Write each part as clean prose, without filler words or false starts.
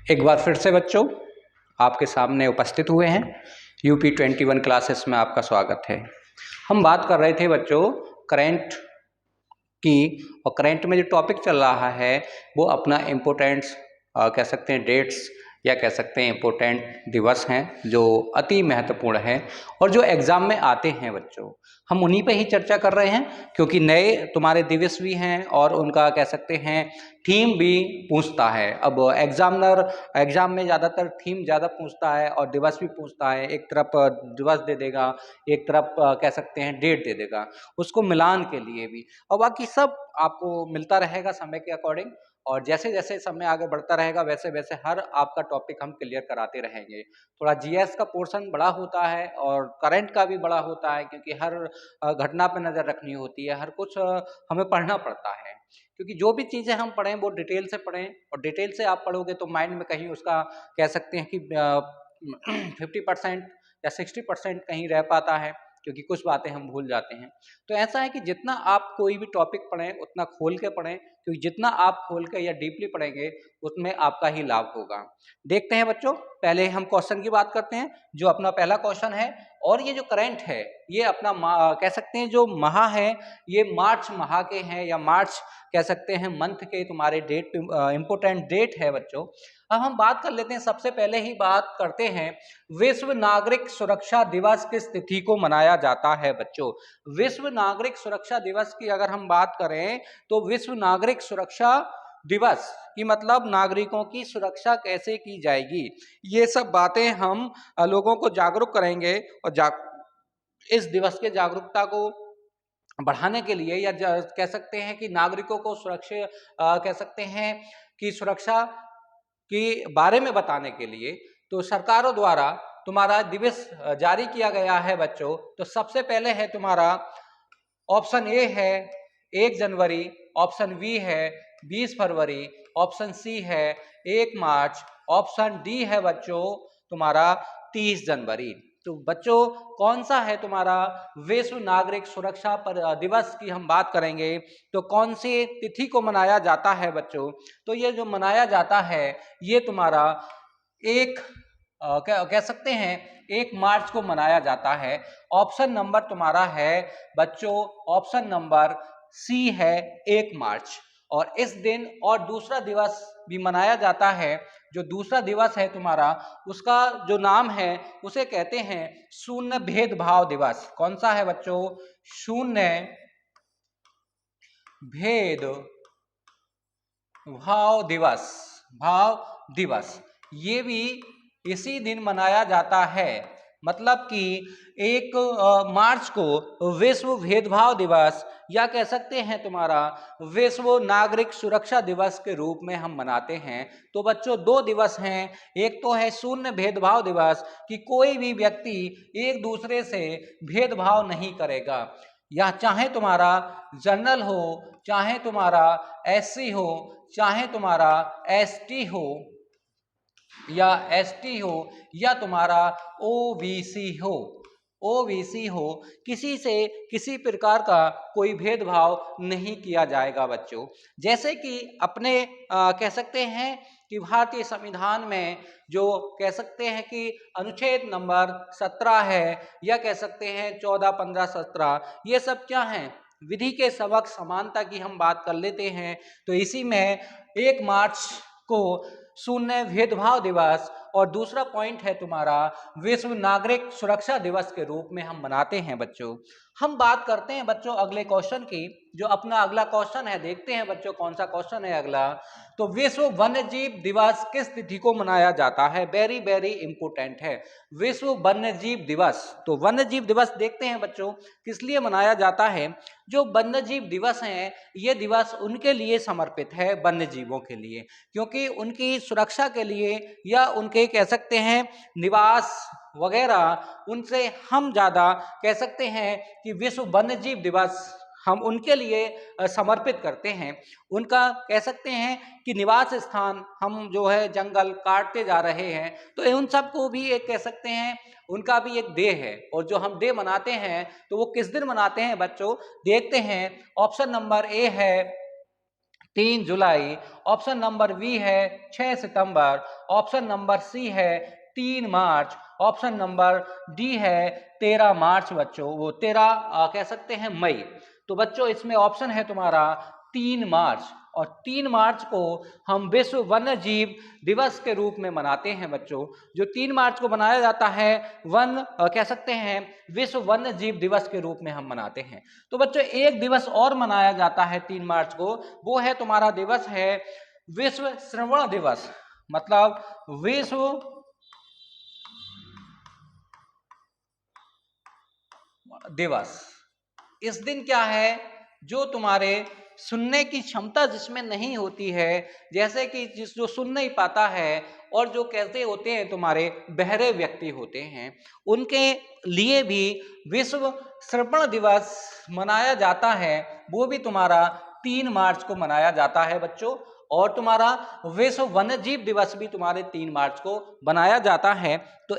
एक बार फिर से बच्चों आपके सामने उपस्थित हुए हैं। यूपी 21 क्लासेस में आपका स्वागत है। हम बात कर रहे थे बच्चों करंट की, और करंट में जो टॉपिक चल रहा है वो अपना इम्पोर्टेंट्स कह सकते हैं, डेट्स या कह सकते हैं इम्पोर्टेंट दिवस हैं जो अति महत्वपूर्ण हैं और जो एग्ज़ाम में आते हैं बच्चों। हम उन्हीं पे ही चर्चा कर रहे हैं क्योंकि नए तुम्हारे दिवस भी हैं और उनका कह सकते हैं थीम भी पूछता है। अब एग्जामिनर एग्जाम में ज़्यादातर थीम ज़्यादा पूछता है और दिवस भी पूछता है। एक तरफ दिवस दे देगा, एक तरफ कह सकते हैं डेट दे देगा, उसको मिलान के लिए भी, और बाकी सब आपको मिलता रहेगा समय के अकॉर्डिंग। और जैसे जैसे समय आगे बढ़ता रहेगा वैसे वैसे हर आपका टॉपिक हम क्लियर कराते रहेंगे। थोड़ा जीएस का पोर्शन बड़ा होता है और करंट का भी बड़ा होता है क्योंकि हर घटना पर नज़र रखनी होती है, हर कुछ हमें पढ़ना पड़ता है क्योंकि जो भी चीज़ें हम पढ़ें वो डिटेल से पढ़ें, और डिटेल से आप पढ़ोगे तो माइंड में कहीं उसका कह सकते हैं कि 50% या 60% कहीं रह पाता है क्योंकि कुछ बातें हम भूल जाते हैं। तो ऐसा है कि जितना आप कोई भी टॉपिक पढ़ें उतना खोल के पढ़ें, क्योंकि जितना आप खोल के या डीपली पढ़ेंगे उतने आपका ही लाभ होगा। देखते हैं बच्चों, पहले हम क्वेश्चन की बात करते हैं जो अपना पहला क्वेश्चन है। और ये जो करंट है ये अपना कह सकते हैं जो माह है ये मार्च माह के हैं, या मार्च कह सकते हैं मंथ के तुम्हारे डेट इंपोर्टेंट डेट है बच्चों। अब हम बात कर लेते हैं, सबसे पहले ही बात करते हैं विश्व नागरिक सुरक्षा दिवस किस तिथि को मनाया जाता है बच्चों। विश्व नागरिक सुरक्षा दिवस की अगर हम बात करें तो विश्व नागरिक सुरक्षा दिवस की मतलब नागरिकों की सुरक्षा कैसे की जाएगी, ये सब बातें हम लोगों को जागरूक करेंगे। और इस दिवस के जागरूकता को बढ़ाने के लिए या कह सकते हैं कि नागरिकों को सुरक्षित कह सकते हैं कि सुरक्षा के बारे में बताने के लिए तो सरकारों द्वारा तुम्हारा दिवस जारी किया गया है बच्चों। तो सबसे पहले है तुम्हारा ऑप्शन ए है 1 जनवरी, ऑप्शन बी है 20 फरवरी, ऑप्शन सी है 1 मार्च, ऑप्शन डी है बच्चों तुम्हारा 30 जनवरी। तो बच्चों कौन सा है तुम्हारा विश्व नागरिक सुरक्षा दिवस की हम बात करेंगे तो कौन सी तिथि को मनाया जाता है बच्चों। तो ये जो मनाया जाता है ये तुम्हारा एक कह सकते हैं 1 मार्च को मनाया जाता है। ऑप्शन नंबर तुम्हारा है बच्चों, ऑप्शन नंबर सी है 1 मार्च। और इस दिन और दूसरा दिवस भी मनाया जाता है, जो दूसरा दिवस है तुम्हारा उसका जो नाम है उसे कहते हैं शून्य भेदभाव दिवस। कौन सा है बच्चों? शून्य भेद भाव दिवस। भाव दिवस ये भी इसी दिन मनाया जाता है, मतलब कि 1 मार्च को विश्व भेदभाव दिवस या कह सकते हैं तुम्हारा विश्व नागरिक सुरक्षा दिवस के रूप में हम मनाते हैं। तो बच्चों दो दिवस हैं, एक तो है शून्य भेदभाव दिवस कि कोई भी व्यक्ति एक दूसरे से भेदभाव नहीं करेगा, या चाहे तुम्हारा जनरल हो, चाहे तुम्हारा एससी हो, चाहे तुम्हारा एसटी हो या एसटी हो, या तुम्हारा ओबीसी हो। ओबीसी हो, किसी से किसी प्रकार का कोई भेदभाव नहीं किया जाएगा बच्चों। जैसे कि अपने कह सकते हैं कि भारतीय संविधान में जो कह सकते हैं कि अनुच्छेद नंबर 17 है, या कह सकते हैं 14, 15, 17, ये सब क्या हैं? विधि के समक्ष समानता की हम बात कर लेते हैं। तो इसी में 1 मार्च को शून्य भेदभाव दिवस और दूसरा पॉइंट है तुम्हारा विश्व नागरिक सुरक्षा दिवस के रूप में हम मनाते हैं बच्चों। हम बात करते हैं बच्चों अगले क्वेश्चन की, जो अपना अगला क्वेश्चन है। देखते हैं बच्चों कौन सा क्वेश्चन है अगला। तो विश्व वन्य जीव दिवस किस तिथि को मनाया जाता है? वेरी वेरी इंपोर्टेंट है विश्व वन्य जीव दिवस। तो वन्य जीव दिवस देखते हैं बच्चों किस लिए मनाया जाता है। जो वन्य जीव दिवस है ये दिवस उनके लिए समर्पित है, वन्य जीवों के लिए, क्योंकि उनकी सुरक्षा के लिए या उनके कह सकते हैं निवास वगैरह उनसे हम ज़्यादा कह सकते हैं कि विश्व वन्य जीव दिवस हम उनके लिए समर्पित करते हैं। उनका कह सकते हैं कि निवास स्थान हम जो है जंगल काटते जा रहे हैं, तो उन सबको भी एक कह सकते हैं उनका भी एक डे है। और जो हम डे मनाते हैं तो वो किस दिन मनाते हैं बच्चों? देखते हैं। ऑप्शन नंबर ए है 3 जुलाई, ऑप्शन नंबर बी है 6 सितंबर, ऑप्शन नंबर सी है 3 मार्च, ऑप्शन नंबर डी है 13 मार्च बच्चों, वो 13 कह सकते हैं मई। तो बच्चों इसमें ऑप्शन है तुम्हारा 3 मार्च, और 3 मार्च को हम विश्व वन्य जीव दिवस के रूप में मनाते हैं बच्चों। जो 3 मार्च को मनाया जाता है कह सकते हैं विश्व वन्य जीव दिवस के रूप में हम मनाते हैं। तो बच्चों एक दिवस और मनाया जाता है 3 मार्च को, वो है तुम्हारा दिवस है विश्व श्रवण दिवस, मतलब विश्व दिवस। इस दिन क्या है, जो तुम्हारे सुनने की क्षमता जिसमें नहीं होती है, जैसे कि जो सुन नहीं पाता है और जो कैसे होते हैं तुम्हारे बहरे व्यक्ति होते हैं, उनके लिए भी विश्व श्रवण दिवस मनाया जाता है। वो भी तुम्हारा 3 मार्च को मनाया जाता है बच्चों। और तुम्हारा विश्व वन्यजीव दिवस भी तुम्हारे 3 मार्च को मनाया जाता है। तो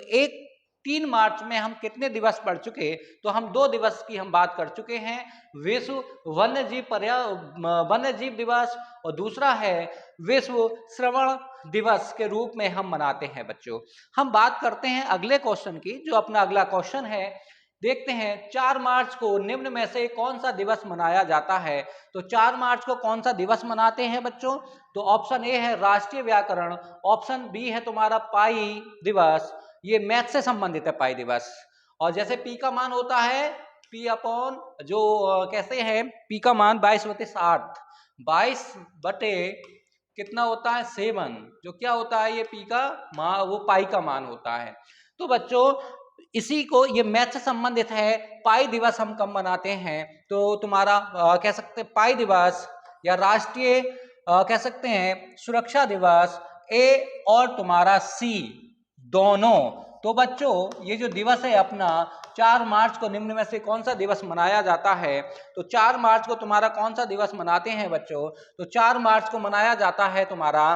3 मार्च में हम कितने दिवस पढ़ चुके, तो हम 2 दिवस की हम बात कर चुके हैं, विश्व वन्यजीव दिवस, और दूसरा है विश्व श्रवण दिवस के रूप में हम मनाते हैं बच्चों। हम बात करते हैं अगले क्वेश्चन की, जो अपना अगला क्वेश्चन है। देखते हैं 4 मार्च को निम्न में से कौन सा दिवस मनाया जाता है। तो 4 मार्च को कौन सा दिवस मनाते हैं बच्चों, तो ऑप्शन ए है राष्ट्रीय व्याकरण, ऑप्शन बी है तुम्हारा पाई दिवस, ये मैथ से संबंधित है पाई दिवस। और जैसे पी का मान होता है पी अपॉन, जो कैसे है पी का मान 22/60, 22 बटे कितना होता है 7, जो क्या होता है ये पी का मान, वो पाई का मान होता है। तो बच्चों इसी को, ये मैथ से संबंधित है, पाई दिवस हम कब मनाते हैं, तो तुम्हारा कह सकते हैं पाई दिवस या राष्ट्रीय कह सकते हैं सुरक्षा दिवस, ए और तुम्हारा सी दोनों। तो बच्चों ये जो दिवस है अपना 4 मार्च को निम्न में से कौन सा दिवस मनाया जाता है, तो 4 मार्च को तुम्हारा कौन सा दिवस मनाते हैं बच्चों, तो 4 मार्च को मनाया जाता है तुम्हारा,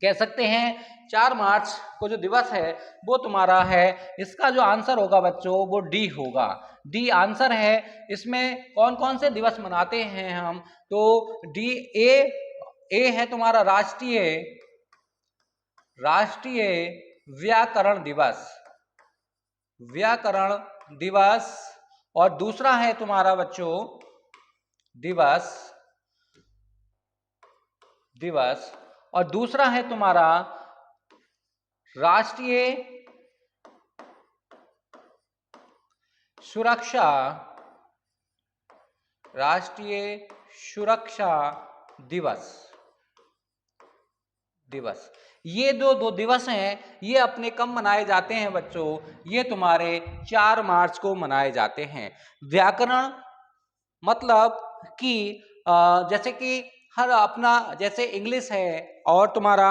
कह सकते हैं 4 मार्च को जो दिवस है वो तुम्हारा है, इसका जो आंसर होगा बच्चों वो डी होगा, डी आंसर है। इसमें कौन कौन से दिवस मनाते हैं हम, तो डी ए है तुम्हारा राष्ट्रीय व्याकरण दिवस, व्याकरण दिवस, और दूसरा है तुम्हारा बच्चों दिवस, और दूसरा है तुम्हारा राष्ट्रीय सुरक्षा दिवस। ये दो दिवस हैं, ये अपने कब मनाए जाते हैं बच्चों, ये तुम्हारे 4 मार्च को मनाए जाते हैं। व्याकरण मतलब कि जैसे कि हर अपना, जैसे इंग्लिश है और तुम्हारा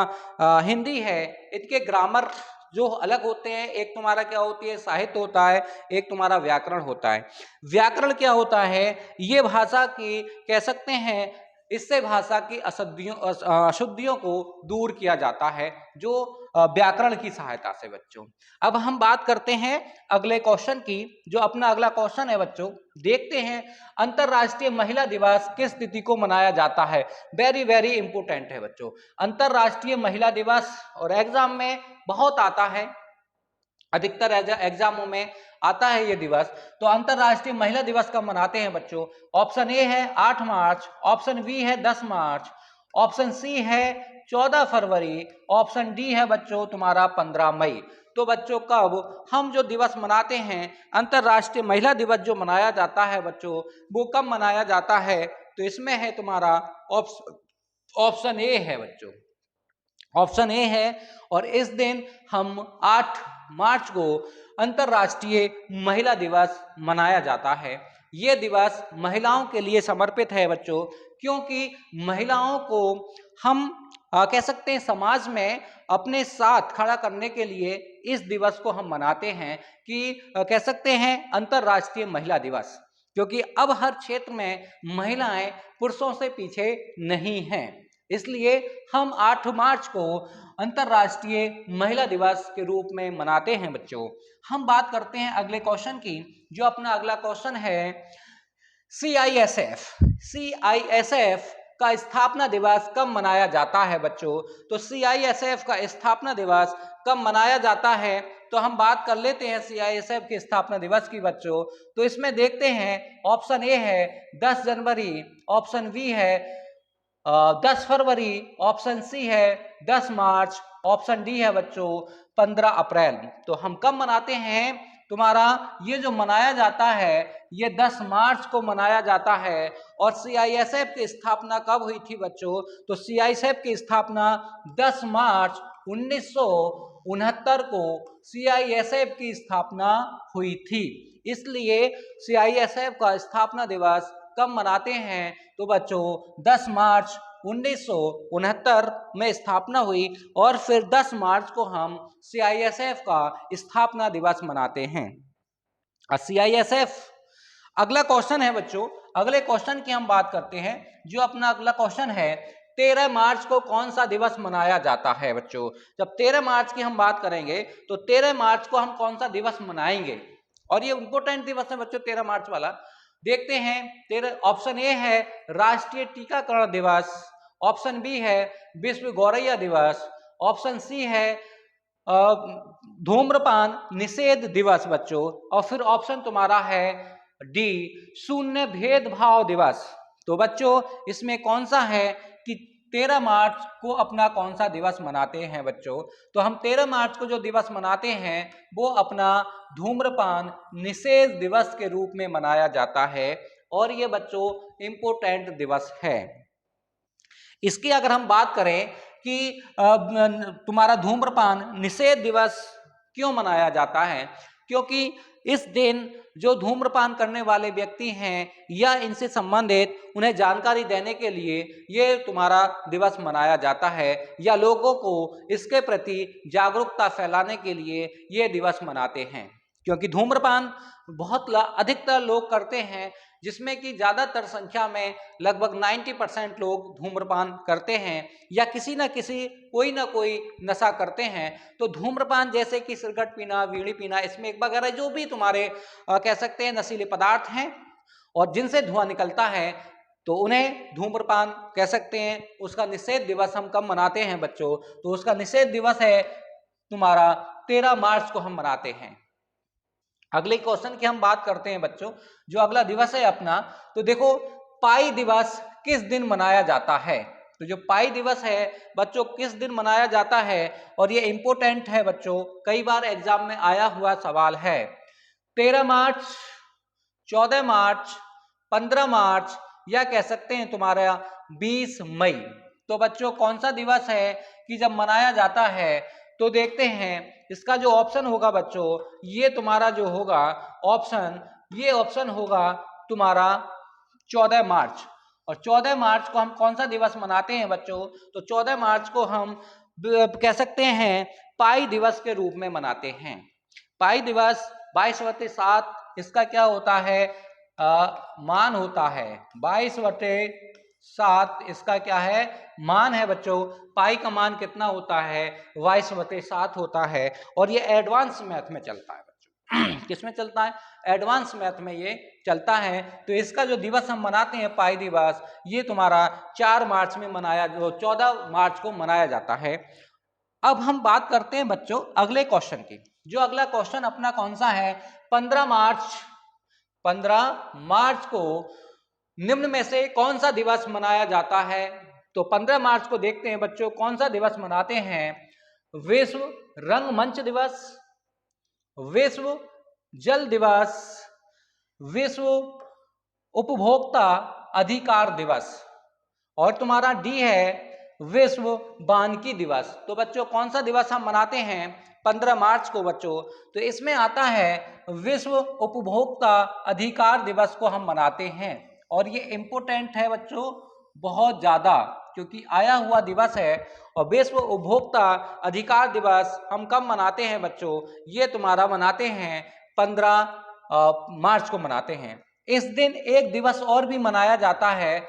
हिंदी है, इनके ग्रामर जो अलग होते हैं, एक तुम्हारा क्या होती है साहित्य होता है, एक तुम्हारा व्याकरण होता है। व्याकरण क्या होता है, ये भाषा की कह सकते हैं, इससे भाषा की अशुद्धियों को दूर किया जाता है, जो व्याकरण की सहायता से बच्चों। अब हम बात करते हैं अगले क्वेश्चन की, जो अपना अगला क्वेश्चन है बच्चों। देखते हैं अंतरराष्ट्रीय महिला दिवस किस तिथि को मनाया जाता है। वेरी वेरी इंपोर्टेंट है बच्चों अंतरराष्ट्रीय महिला दिवस, और एग्जाम में बहुत आता है, अधिकतर एग्जामों में आता है ये दिवस। तो अंतरराष्ट्रीय महिला दिवस कब मनाते हैं बच्चों, ऑप्शन ए है 8 मार्च, ऑप्शन बी है 10 मार्च, ऑप्शन सी है 14 फरवरी, ऑप्शन डी है बच्चों तुम्हारा 15 मई। तो बच्चों कब हम जो दिवस मनाते हैं, अंतरराष्ट्रीय महिला दिवस जो मनाया जाता है बच्चों, वो कब मनाया जाता है, तो इसमें है तुम्हारा ऑप्शन ए है बच्चों, ऑप्शन ए है। और इस दिन हम 8 मार्च को अंतरराष्ट्रीय महिला दिवस मनाया जाता है। ये दिवस महिलाओं के लिए समर्पित है बच्चों, क्योंकि महिलाओं को हम कह सकते हैं समाज में अपने साथ खड़ा करने के लिए इस दिवस को हम मनाते हैं, कि कह सकते हैं अंतरराष्ट्रीय महिला दिवस, क्योंकि अब हर क्षेत्र में महिलाएं पुरुषों से पीछे नहीं हैं। इसलिए हम 8 मार्च को अंतरराष्ट्रीय महिला दिवस के रूप में मनाते हैं बच्चों। हम बात करते हैं अगले क्वेश्चन की, जो अपना अगला क्वेश्चन है CISF का स्थापना दिवस कब मनाया जाता है बच्चों? तो CISF का स्थापना दिवस कब मनाया जाता है? तो हम बात कर लेते हैं CISF के स्थापना दिवस की बच्चों। तो इसमें देखते हैं, ऑप्शन ए है 10 जनवरी, ऑप्शन बी है 10 फरवरी, ऑप्शन सी है 10 मार्च, ऑप्शन डी है बच्चों 15 अप्रैल। तो हम कब मनाते हैं? तुम्हारा ये जो मनाया जाता है ये 10 मार्च को मनाया जाता है। और CISF की स्थापना कब हुई थी बच्चों? तो CISF की स्थापना 10 मार्च 1969 को CISF की स्थापना हुई थी। इसलिए CISF का स्थापना दिवस कब मनाते हैं? तो बच्चों 10 मार्च 1969 में स्थापना हुई और फिर 10 मार्च को हम CISF का स्थापना दिवस मनाते हैं। CISF, अगला क्वेश्चन है बच्चों, अगले क्वेश्चन की हम बात करते हैं। जो अपना अगला क्वेश्चन है, 13 मार्च को कौन सा दिवस मनाया जाता है बच्चों? जब 13 मार्च की हम बात करेंगे तो 13 मार्च को हम कौन सा दिवस मनाएंगे? और ये इंपोर्टेंट दिवस है बच्चों 13 मार्च वाला। देखते हैं, 13 ऑप्शन ए है राष्ट्रीय टीकाकरण दिवस, ऑप्शन बी है विश्व गौरैया दिवस, ऑप्शन सी है धूम्रपान निषेध दिवस बच्चों, और फिर ऑप्शन तुम्हारा है डी शून्य भेदभाव दिवस। तो बच्चों इसमें कौन सा है कि 13 मार्च को अपना कौन सा दिवस मनाते हैं बच्चों? तो हम 13 मार्च को जो दिवस मनाते हैं वो अपना धूम्रपान निषेध दिवस के रूप में मनाया जाता है और ये बच्चों इंपोर्टेंट दिवस है। इसकी अगर हम बात करें कि तुम्हारा धूम्रपान निषेध दिवस क्यों मनाया जाता है, क्योंकि इस दिन जो धूम्रपान करने वाले व्यक्ति हैं या इनसे संबंधित उन्हें जानकारी देने के लिए ये तुम्हारा दिवस मनाया जाता है, या लोगों को इसके प्रति जागरूकता फैलाने के लिए ये दिवस मनाते हैं। क्योंकि धूम्रपान बहुत अधिकतर लोग करते हैं, जिसमें कि ज़्यादातर संख्या में लगभग 90% लोग धूम्रपान करते हैं या किसी न किसी कोई ना कोई नशा करते हैं। तो धूम्रपान जैसे कि सिगरेट पीना, बीड़ी पीना, स्मोक वगैरह जो भी तुम्हारे कह सकते हैं नशीले पदार्थ हैं और जिनसे धुआं निकलता है, तो उन्हें धूम्रपान कह सकते हैं। उसका निषेध दिवस हम कब मनाते हैं बच्चों? तो उसका निषेध दिवस है तुम्हारा 13 मार्च को हम मनाते हैं। अगले क्वेश्चन की हम बात करते हैं बच्चों। जो अगला दिवस है अपना, तो देखो पाई दिवस किस दिन मनाया जाता है? तो जो पाई दिवस है बच्चों किस दिन मनाया जाता है, और ये इंपोर्टेंट है बच्चों, कई बार एग्जाम में आया हुआ सवाल है। 13 मार्च, 14 मार्च, 15 मार्च, या कह सकते हैं तुम्हारा 20 मई। तो बच्चों कौन सा दिवस है कि जब मनाया जाता है? तो देखते हैं, इसका जो ऑप्शन होगा बच्चों, ये तुम्हारा जो होगा ऑप्शन, ये ऑप्शन होगा तुम्हारा 14 मार्च। और 14 मार्च को हम कौन सा दिवस मनाते हैं बच्चों? तो 14 मार्च को हम कह सकते हैं पाई दिवस के रूप में मनाते हैं। पाई दिवस 22/7, इसका क्या होता है? मान होता है 22/7, इसका क्या है? मान है बच्चों। पाई का मान कितना होता है? 22/7 होता है। और ये एडवांस मैथ में चलता है बच्चों। किसमें चलता है? एडवांस मैथ में ये चलता है। तो इसका जो दिवस हम मनाते हैं पाई दिवस, ये तुम्हारा 4 मार्च में मनाया, जो 14 मार्च को मनाया जाता है। अब हम बात करते हैं बच्चों अगले क्वेश्चन की। जो अगला क्वेश्चन अपना कौन सा है? 15 मार्च को निम्न में से कौन सा दिवस मनाया जाता है? तो 15 मार्च को देखते हैं बच्चों कौन सा दिवस मनाते हैं। विश्व रंगमंच दिवस, विश्व जल दिवस, विश्व उपभोक्ता अधिकार दिवस, और तुम्हारा डी है विश्व वानिकी दिवस। तो बच्चों कौन सा दिवस हम मनाते हैं 15 मार्च को बच्चों? तो इसमें आता है विश्व उपभोक्ता अधिकार दिवस को हम मनाते हैं। और ये इंपोर्टेंट है बच्चों बहुत ज़्यादा, क्योंकि आया हुआ दिवस है। और विश्व उपभोक्ता अधिकार दिवस हम कब मनाते हैं बच्चों? ये तुम्हारा मनाते हैं 15 मार्च को मनाते हैं। इस दिन एक दिवस और भी मनाया जाता है,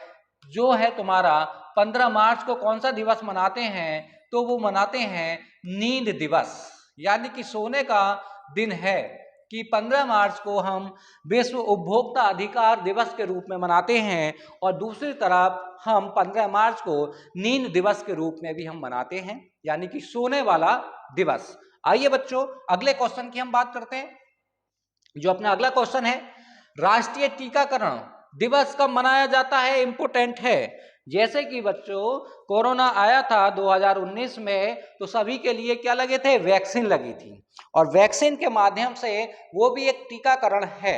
जो है तुम्हारा 15 मार्च को कौन सा दिवस मनाते हैं? तो वो मनाते हैं नींद दिवस, यानी कि सोने का दिन है। कि 15 मार्च को हम विश्व उपभोक्ता अधिकार दिवस के रूप में मनाते हैं और दूसरी तरफ हम 15 मार्च को नींद दिवस के रूप में भी हम मनाते हैं, यानी कि सोने वाला दिवस। आइए बच्चों अगले क्वेश्चन की हम बात करते हैं। जो अपना अगला क्वेश्चन है, राष्ट्रीय टीकाकरण दिवस कब मनाया जाता है, इंपोर्टेंट है। जैसे कि बच्चों कोरोना आया था 2019 में, तो सभी के लिए क्या लगे थे, वैक्सीन लगी थी, और वैक्सीन के माध्यम से वो भी एक टीकाकरण है,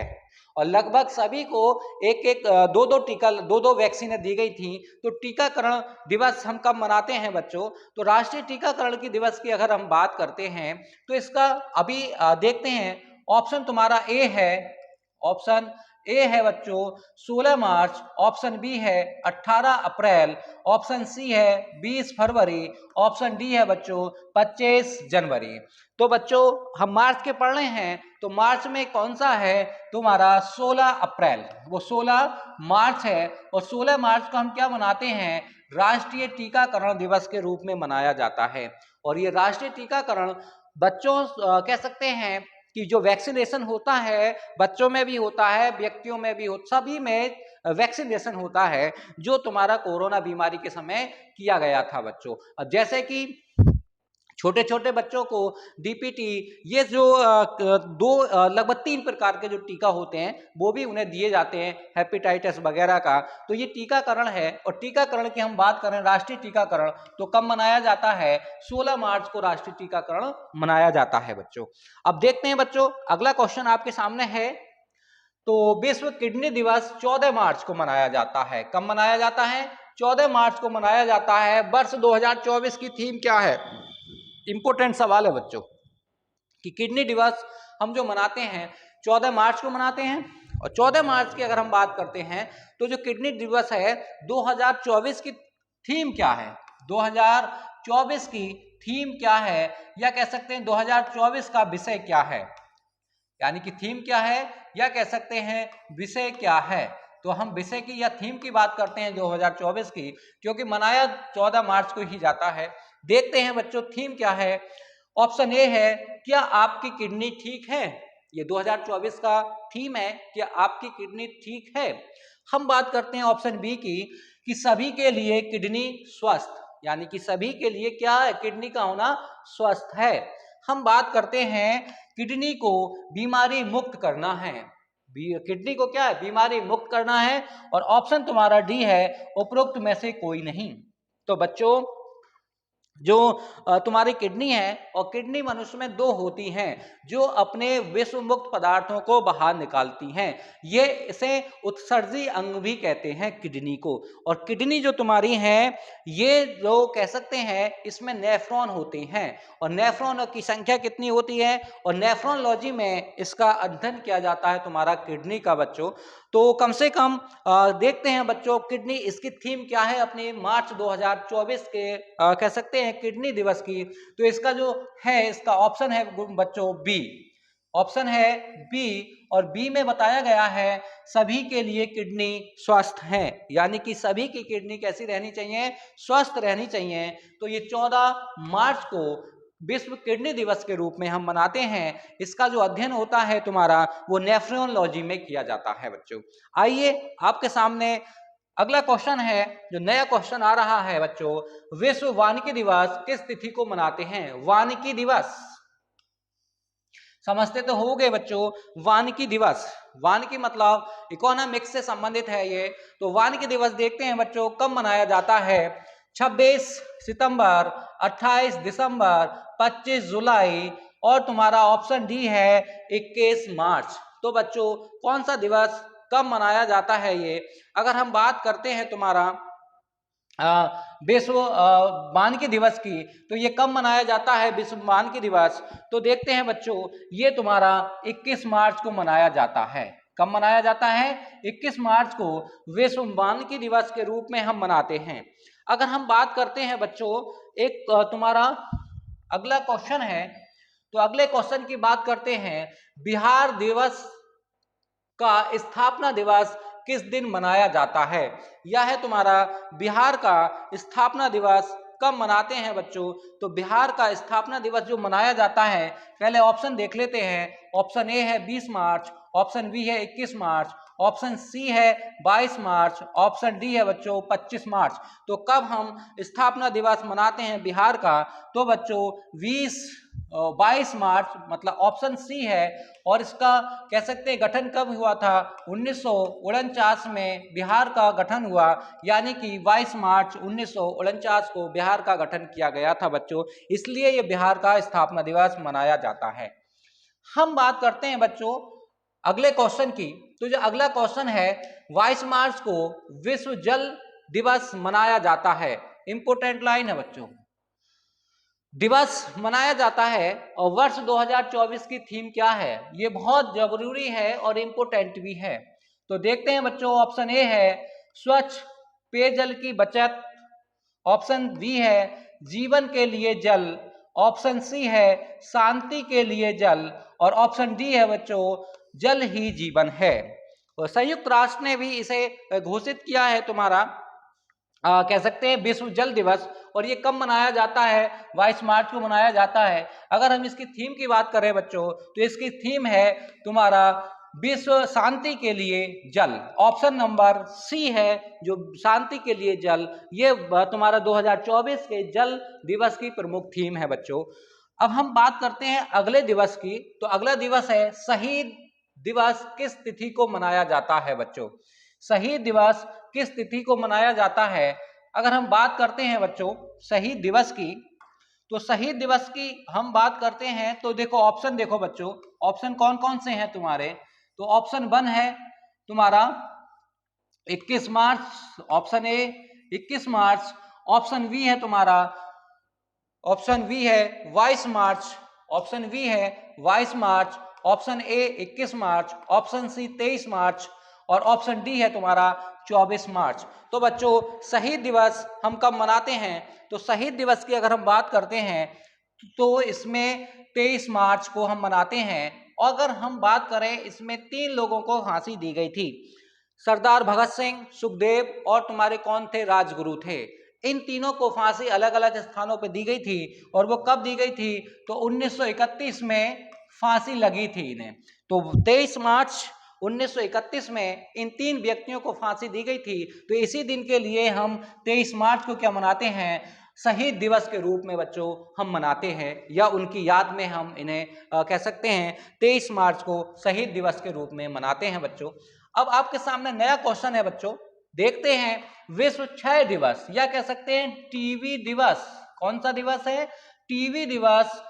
और लगभग सभी को एक एक दो दो वैक्सीनें दी गई थी। तो टीकाकरण दिवस हम कब मनाते हैं बच्चों, तो राष्ट्रीय टीकाकरण की दिवस की अगर हम बात करते हैं तो इसका अभी देखते हैं। ऑप्शन तुम्हारा ए है, ऑप्शन ए है बच्चों 16 मार्च, ऑप्शन बी है 18 अप्रैल, ऑप्शन सी है 20 फरवरी, ऑप्शन डी है बच्चों 25 जनवरी। तो बच्चों हम मार्च के पढ़ रहे हैं, तो मार्च में कौन सा है तुम्हारा 16 अप्रैल, वो 16 मार्च है, और 16 मार्च को हम क्या मनाते हैं, राष्ट्रीय टीकाकरण दिवस के रूप में मनाया जाता है। और ये राष्ट्रीय टीकाकरण बच्चों कह सकते हैं कि जो वैक्सीनेशन होता है बच्चों में भी होता है, व्यक्तियों में भी सभी में वैक्सीनेशन होता है, जो तुम्हारा कोरोना बीमारी के समय किया गया था बच्चों। अब जैसे कि छोटे छोटे बच्चों को डीपीटी, ये जो लगभग 3 प्रकार के जो टीका होते हैं वो भी उन्हें दिए जाते हैं, हेपेटाइटिस वगैरह का। तो ये टीकाकरण है, और टीकाकरण की हम बात करें राष्ट्रीय टीकाकरण तो कब मनाया जाता है, 16 मार्च को राष्ट्रीय टीकाकरण मनाया जाता है बच्चों। अब देखते हैं बच्चों अगला क्वेश्चन आपके सामने है। तो विश्व किडनी दिवस 14 मार्च को मनाया जाता है। कब मनाया जाता है, 14 मार्च को मनाया जाता है। वर्ष 2024 की थीम क्या है, इंपोर्टेंट सवाल है बच्चों कि किडनी दिवस हम जो मनाते हैं 14 मार्च को मनाते हैं, और 14 मार्च की अगर हम बात करते हैं तो जो किडनी दिवस है 2024 की थीम क्या है, 2024 की थीम क्या है, या कह सकते हैं 2024 का विषय क्या है, यानी कि थीम क्या है या कह सकते हैं विषय क्या है। तो हम विषय की या थीम की बात करते हैं 2024 की, क्योंकि मनाया 14 मार्च को ही जाता है। देखते हैं बच्चों थीम क्या है। ऑप्शन ए है क्या आपकी किडनी ठीक है, ये 2024 का थीम है, क्या आपकी किडनी ठीक है। हम बात करते हैं ऑप्शन बी की कि सभी के लिए किडनी स्वस्थ, यानी कि सभी के लिए क्या है, किडनी का होना स्वस्थ है। हम बात करते हैं किडनी को बीमारी मुक्त करना है, किडनी को क्या है, बीमारी मुक्त करना है, और ऑप्शन तुम्हारा डी है उपरोक्त में से कोई नहीं। तो बच्चों जो तुम्हारी किडनी है, और किडनी मनुष्य में 2 होती हैं जो अपने विष मुक्त पदार्थों को बाहर निकालती हैं, ये इसे उत्सर्जी अंग भी कहते हैं किडनी को। और किडनी जो तुम्हारी है, ये जो कह सकते हैं इसमें नेफ्रॉन होते हैं, और नेफ्रॉन की संख्या कितनी होती है, और नेफ्रोलॉजी में इसका अध्ययन किया जाता है तुम्हारा किडनी का बच्चों। तो कम से कम देखते हैं बच्चों किडनी, इसकी थीम क्या है अपनी मार्च 2024 के कह सकते हैं किडनी दिवस की। तो इसका जो है, इसका ऑप्शन है बच्चों बी, ऑप्शन है बी, और बी में बताया गया है सभी के लिए किडनी स्वस्थ है, यानी कि सभी की किडनी कैसी रहनी चाहिए, स्वस्थ रहनी चाहिए। तो ये 14 मार्च को विश्व किडनी दिवस के रूप में हम मनाते हैं। इसका जो अध्ययन होता है तुम्हारा वो नेफ्रोलॉजी में किया जाता है बच्चों। आइए आपके सामने अगला क्वेश्चन है, जो नया क्वेश्चन आ रहा है बच्चों, विश्व वानिकी दिवस किस तिथि को मनाते हैं। वानिकी दिवस समझते तो हो गए बच्चों, वानिकी दिवस, वानिकी मतलब इकोनॉमिक्स से संबंधित है ये। तो वानिकी दिवस देखते हैं बच्चों कब मनाया जाता है, 26 सितंबर, 28 दिसंबर, 25 जुलाई, और तुम्हारा ऑप्शन डी है 21 मार्च। तो बच्चों कौन सा दिवस कब मनाया जाता है ये, अगर हम बात करते हैं तुम्हारा विश्व वानिकी दिवस की, तो ये कब मनाया जाता है विश्व वानिकी दिवस। तो देखते हैं बच्चों ये तुम्हारा 21 मार्च को मनाया जाता है। कब मनाया जाता है, 21 मार्च को विश्व वानिकी दिवस के रूप में हम मनाते हैं। अगर हम बात करते हैं बच्चों, एक तुम्हारा अगला क्वेश्चन है, तो अगले क्वेश्चन की बात करते हैं, बिहार दिवस का स्थापना दिवस किस दिन मनाया जाता है। यह है तुम्हारा बिहार का स्थापना दिवस कब मनाते हैं बच्चों? तो बिहार का स्थापना दिवस जो मनाया जाता है, पहले ऑप्शन देख लेते हैं। ऑप्शन ए है 20 मार्च, ऑप्शन बी है 21 मार्च, ऑप्शन सी है 22 मार्च, ऑप्शन डी है बच्चों 25 मार्च। तो कब हम स्थापना दिवस मनाते हैं बिहार का? तो बच्चों 22 मार्च मतलब ऑप्शन सी है। और इसका कह सकते हैं गठन कब हुआ था? 1949 में बिहार का गठन हुआ, यानी कि 22 मार्च 1949 को बिहार का गठन किया गया था बच्चों, इसलिए ये बिहार का स्थापना दिवस मनाया जाता है। हम बात करते हैं बच्चों अगले क्वेश्चन की। तो जो अगला क्वेश्चन है, 22 मार्च को विश्व जल दिवस मनाया जाता है। इंपोर्टेंट लाइन है बच्चों, दिवस मनाया जाता है और वर्ष 2024 की थीम क्या है? ये बहुत जरूरी है और इंपोर्टेंट भी है। तो देखते हैं बच्चों, ऑप्शन ए है स्वच्छ पेयजल की बचत, ऑप्शन बी है जीवन के लिए जल, ऑप्शन सी है शांति के लिए जल, और ऑप्शन डी है बच्चों जल ही जीवन है। और संयुक्त राष्ट्र ने भी इसे घोषित किया है तुम्हारा कह सकते हैं विश्व जल दिवस। और ये कब मनाया जाता है? 22 मार्च को मनाया जाता है। अगर हम इसकी थीम की बात करें बच्चों, तो इसकी थीम है तुम्हारा विश्व शांति के लिए जल। ऑप्शन नंबर सी है जो शांति के लिए जल, ये तुम्हारा 2024 के जल दिवस की प्रमुख थीम है बच्चों। अब हम बात करते हैं अगले दिवस की। तो अगला दिवस है शहीद दिवस। किस तिथि को मनाया जाता है बच्चों? शहीद दिवस किस तिथि को मनाया जाता है? अगर हम बात करते हैं बच्चों शहीद दिवस की, तो शहीद दिवस की हम बात करते हैं तो देखो ऑप्शन देखो बच्चों, ऑप्शन कौन कौन से हैं तुम्हारे? तो ऑप्शन 1 है तुम्हारा 21 मार्च, ऑप्शन ए 21 मार्च, ऑप्शन बी है तुम्हारा ऑप्शन बी है 22 मार्च, ऑप्शन बी है 22 मार्च, ऑप्शन ए 21 मार्च, ऑप्शन सी 23 मार्च, और ऑप्शन डी है तुम्हारा 24 मार्च। तो बच्चों शहीद दिवस हम कब मनाते हैं? तो शहीद दिवस की अगर हम बात करते हैं तो इसमें 23 मार्च को हम मनाते हैं। और अगर हम बात करें, इसमें 3 लोगों को फांसी दी गई थी, सरदार भगत सिंह, सुखदेव और तुम्हारे कौन थे? राजगुरु थे। इन तीनों को फांसी अलग अलग स्थानों पर दी गई थी। और वो कब दी गई थी? तो 1931 में फांसी लगी थी इन्हें। तो 23 मार्च 1931 में इन 3 व्यक्तियों को फांसी दी गई थी। तो इसी दिन के लिए हम 23 मार्च को क्या मनाते हैं? शहीद दिवस के रूप में बच्चों हम मनाते हैं, या उनकी याद में हम इन्हें कह सकते हैं 23 मार्च को शहीद दिवस के रूप में मनाते हैं बच्चों। अब आपके सामने नया क्वेश्चन है बच्चों, देखते हैं विश्व क्षय दिवस, या कह सकते हैं टीबी दिवस। कौन सा दिवस है? टीबी दिवस।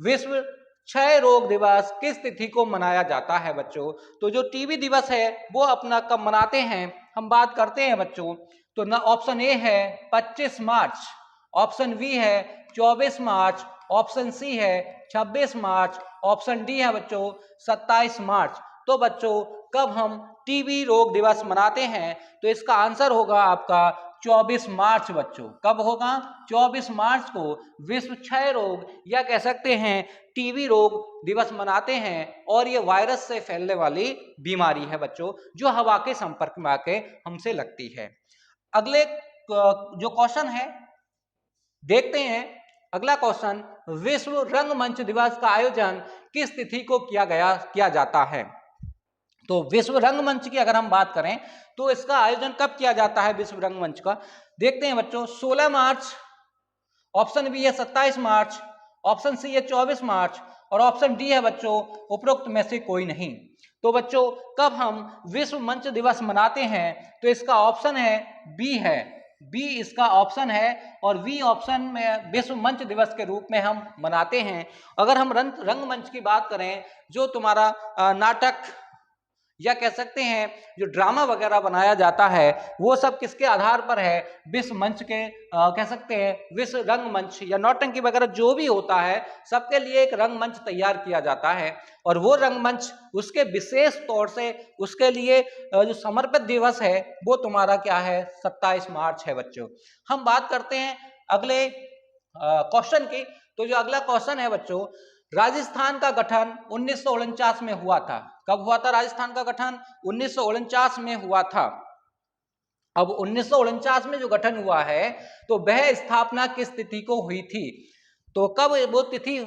विश्व क्षय रोग दिवस किस तिथि को मनाया जाता है बच्चों? तो जो टीबी दिवस है वो अपना कब मनाते हैं हम बात करते हैं बच्चों। तो ना ऑप्शन ए है 25 मार्च, ऑप्शन बी है 24 मार्च, ऑप्शन सी है 26 मार्च, ऑप्शन डी है बच्चों 27 मार्च। तो बच्चों कब हम टीबी रोग दिवस मनाते हैं? तो इसका आंसर होगा आपका 24 मार्च बच्चों। कब होगा? 24 मार्च को विश्व क्षय रोग या कह सकते हैं टीबी रोग दिवस मनाते हैं। और ये वायरस से फैलने वाली बीमारी है बच्चों, जो हवा के संपर्क में आके हमसे लगती है। अगले जो क्वेश्चन है देखते हैं। अगला क्वेश्चन, विश्व रंगमंच दिवस का आयोजन किस तिथि को किया जाता है? तो विश्व रंगमंच की अगर हम बात करें तो इसका आयोजन कब किया जाता है विश्व रंगमंच का? देखते हैं बच्चों 16 मार्च, ऑप्शन बी है 27 मार्च, ऑप्शन सी है 24 मार्च, और ऑप्शन डी है बच्चों उपरोक्त में से कोई नहीं। तो बच्चों कब हम विश्व मंच दिवस मनाते हैं? तो इसका ऑप्शन है बी है, बी इसका ऑप्शन है। और बी ऑप्शन में विश्व मंच दिवस के रूप में हम मनाते हैं। अगर हम रंगमंच की बात करें, जो तुम्हारा नाटक या कह सकते हैं जो ड्रामा वगैरह बनाया जाता है, वो सब किसके आधार पर है? विश्व मंच के कह सकते हैं विश्व रंगमंच या नौटंकी वगैरह जो भी होता है, सबके लिए एक रंगमंच तैयार किया जाता है। और वो रंगमंच उसके विशेष तौर से उसके लिए जो समर्पित दिवस है वो तुम्हारा क्या है? 27 मार्च है बच्चों। हम बात करते हैं अगले क्वेश्चन की। तो जो अगला क्वेश्चन है बच्चों, राजस्थान का गठन 1949 में हुआ था। कब हुआ था राजस्थान का गठन? 1949 में हुआ था। अब 1949 में जो गठन हुआ है तो वह स्थापना किस तिथि को हुई थी? तो कब वो तिथि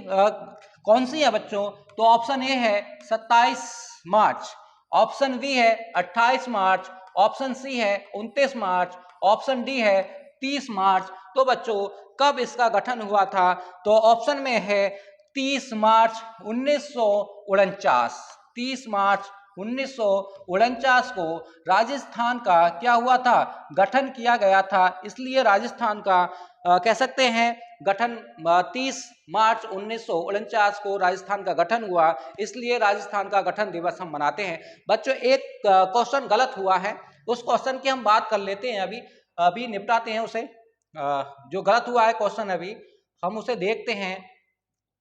कौन सी है बच्चों? तो ऑप्शन ए है 27 मार्च, ऑप्शन बी है 28 मार्च, ऑप्शन सी है 29 मार्च, ऑप्शन डी है 30 मार्च। तो बच्चों कब इसका गठन हुआ था? तो ऑप्शन में है 30 मार्च 1949। 30 मार्च 1949 को राजस्थान का क्या हुआ था? गठन किया गया था। इसलिए राजस्थान का कह सकते हैं गठन 30 मार्च 1949 को राजस्थान का गठन हुआ, इसलिए राजस्थान का गठन दिवस हम मनाते हैं। बच्चों एक क्वेश्चन गलत हुआ है, उस क्वेश्चन की हम बात कर लेते हैं, अभी निपटाते हैं उसे। जो गलत हुआ है क्वेश्चन अभी हम उसे देखते हैं।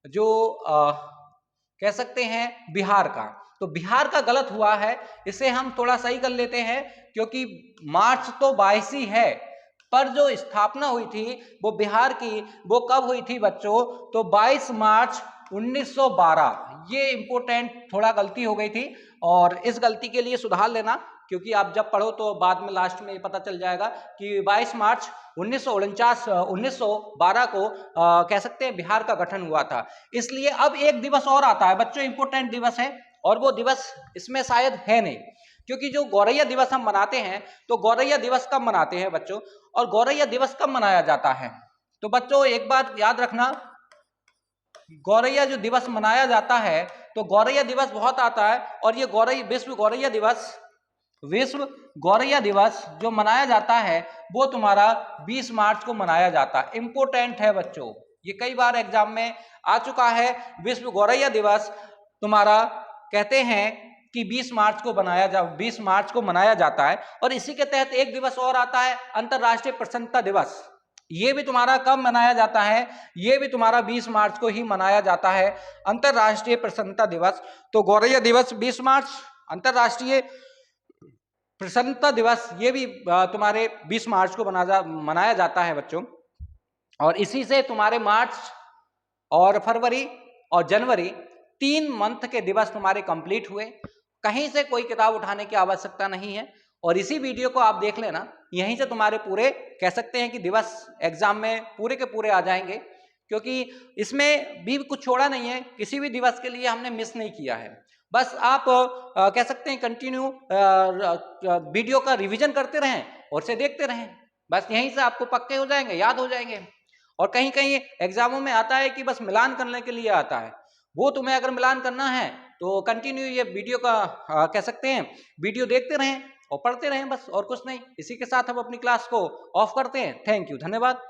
जो कह सकते हैं बिहार का, तो बिहार का गलत हुआ है, इसे हम थोड़ा सही कर लेते हैं, क्योंकि मार्च तो 22 ही है, पर जो स्थापना हुई थी वो बिहार की वो कब हुई थी बच्चों? तो 22 मार्च 1912। ये इंपोर्टेंट थोड़ा गलती हो गई थी और इस गलती के लिए सुधार लेना, क्योंकि आप जब पढ़ो तो बाद में लास्ट में पता चल जाएगा कि 22 मार्च 1912 को कह सकते हैं बिहार का गठन हुआ था। इसलिए अब एक दिवस और आता है बच्चों, इंपोर्टेंट दिवस है, और वो दिवस इसमें शायद है नहीं, क्योंकि जो गौरैया दिवस हम मनाते हैं तो गौरैया दिवस कब मनाते हैं बच्चों, और गौरैया दिवस कब मनाया जाता है? तो बच्चों एक बात याद रखना, गौरैया जो दिवस मनाया जाता है तो गौरैया दिवस बहुत आता है, और ये विश्व गौरैया दिवस जो मनाया जाता है वो तुम्हारा 20 मार्च को मनाया जाता है। इंपोर्टेंट है बच्चों, ये कई बार एग्जाम में आ चुका है। विश्व गौरैया दिवस तुम्हारा कहते हैं कि 20 मार्च को मनाया जाता है। और इसी के तहत एक दिवस और आता है, अंतरराष्ट्रीय प्रसन्नता दिवस। ये भी तुम्हारा कब मनाया जाता है? ये भी तुम्हारा 20 मार्च को ही मनाया जाता है, अंतरराष्ट्रीय प्रसन्नता दिवस। तो गौरैया दिवस 20 मार्च, अंतरराष्ट्रीय प्रसन्नता दिवस ये भी तुम्हारे 20 मार्च को मनाया जाता है बच्चों। और इसी से तुम्हारे मार्च और फरवरी और जनवरी 3 मंथ के दिवस तुम्हारे कंप्लीट हुए। कहीं से कोई किताब उठाने की आवश्यकता नहीं है, और इसी वीडियो को आप देख लेना, यहीं से तुम्हारे पूरे कह सकते हैं कि दिवस एग्जाम में पूरे के पूरे आ जाएंगे, क्योंकि इसमें भी कुछ छोड़ा नहीं है, किसी भी दिवस के लिए हमने मिस नहीं किया है। बस आप कह सकते हैं कंटिन्यू वीडियो का रिवीजन करते रहें और से देखते रहें, बस यहीं से आपको पक्के हो जाएंगे, याद हो जाएंगे। और कहीं कहीं एग्जामों में आता है कि बस मिलान करने के लिए आता है, वो तुम्हें अगर मिलान करना है तो कंटिन्यू ये वीडियो का कह सकते हैं वीडियो देखते रहें और पढ़ते रहें, बस और कुछ नहीं। इसी के साथ हम अपनी क्लास को ऑफ करते हैं। थैंक यू, धन्यवाद।